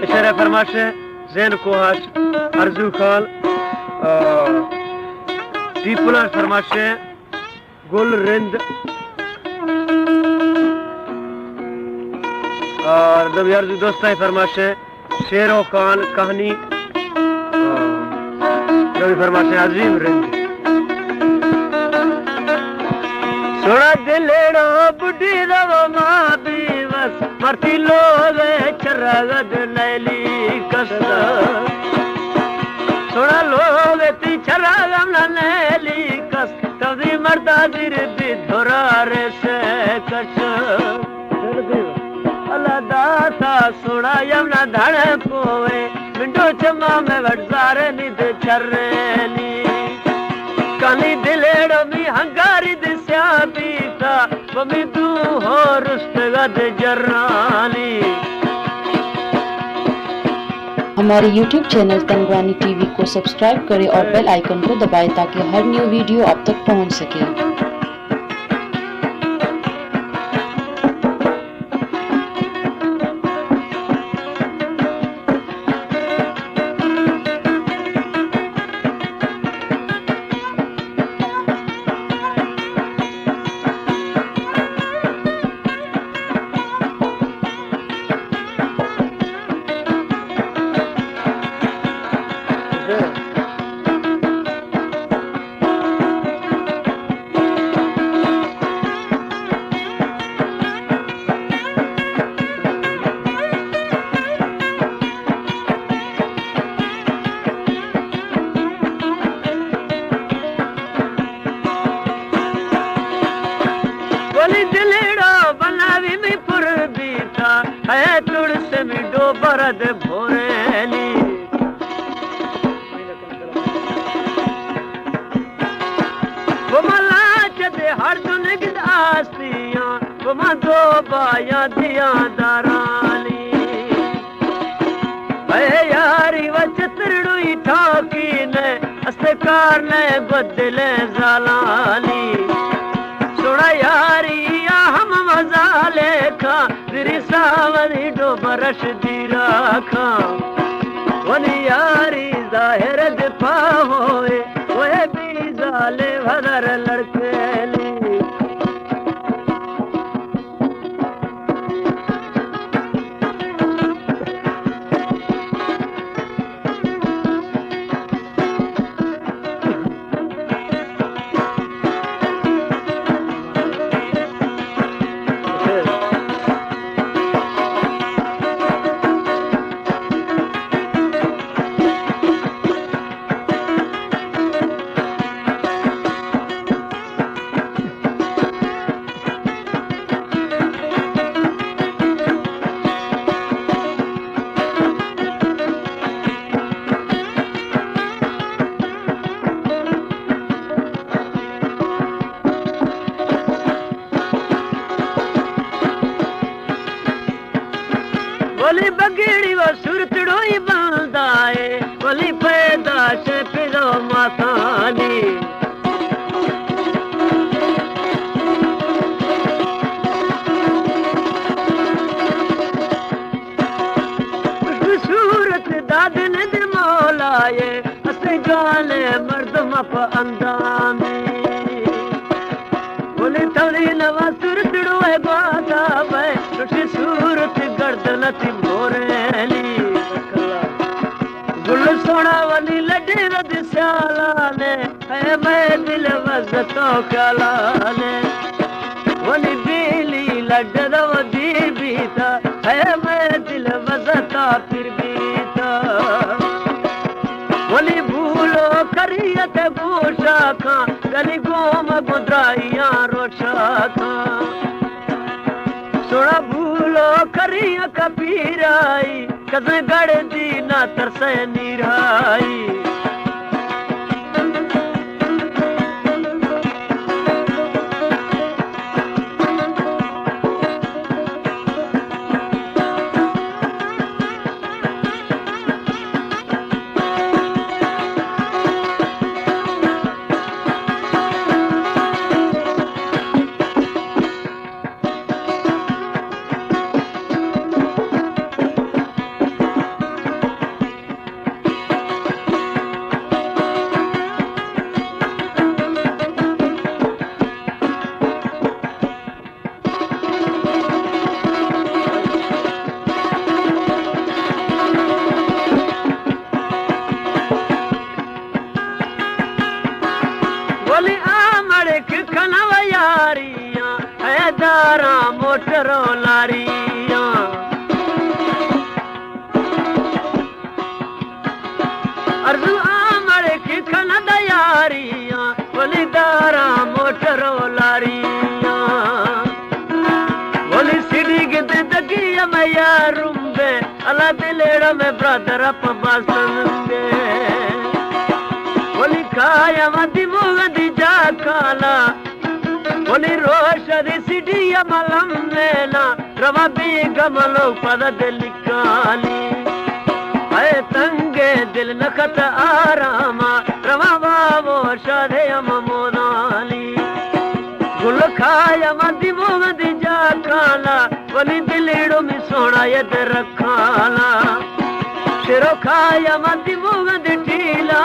इशारा फरमाश है जैन कोहाश अर्जू खान टीपुला फरमाश है गुल रिंद और नबी अर्जू दोस्ता फरमाश है शेरो खान कहानी नबी फरमाश है अजीम रिंद सोना दिलेड़ो बुढ़ी दवा माँ भी बस मरती लोग चरगद नैली कस्ता सोना लोग ती चरगम नैली कस तभी मर्दा दिर भी धोरारे से कश अल्लाह दाता सोना यमना धड़ पोवे मिंडो चमा में वटजारे निद चर्रेली काली दिलेड़ो मी हंगारी दिस्या पीता बमी तू हो रुस्तगद जर्रानी। हमारे YouTube चैनल तंगवानी टीवी को सब्सक्राइब करें और बेल आइकन को दबाएं ताकि हर न्यू वीडियो आप तक पहुंच सके। दिलेड़ो बनावी में पुर बीता है तुड़ से मिडो बरद भोरेली वो मला चते हर दुन गिद आस्तियां वो मा दो बाया दिया दाराली है यारी वचतरडुई ठाकी ने अस्कार ने बदले जालाली सोना यारी या हम मजा लेखा तेरी सावनी डो बरश दी राखा वनी यारी जाहिर दिफा होए वो भी जाले भदर लड़केली बोली बगीड़ी वो सुरतड़ोई बांधाए बोली पैदा से पिरो मातानी सूरत दादन दे मौलाए असे गाले मर्दम प अंदामी बोली तवरी नवा सुरतड़ो है गाता भाई रुठी सूरत गर्दन थी मोरेली गुल सोना वाली लड्डे रद स्याला ने है मैं दिल वजतो कला ने वाली बेली लड्डे दवदी बीता है मैं दिल वजता फिर बीता वाली भूलो करियत गोशा खा गली गोम गुदराइया रोशा खा सोना भूलो करिया कबीराई कद गड़ दी ना तरसे निराई मोटरो लारिया अर्जु आमड़े की खन दयारिया बोली दारा मोटरो लारिया बोली सिड़ी गिद दगिया मैया रुम्बे अला दिलेड़ा में ब्रदर अप बसंगे बोली काया मदी मुगदी जा काला बोली रोशदी सिडिया मलम मेना रवा बेगमलो पद दिलिकाली अय तंगे दिल नखत आरामा रवा बाबो शादे अमोनाली गुल खाया मदी मुगदी जा काला बोली दिलेड़ो में सोना यद रखाला शिरो खाया मदी मुगदी ठीला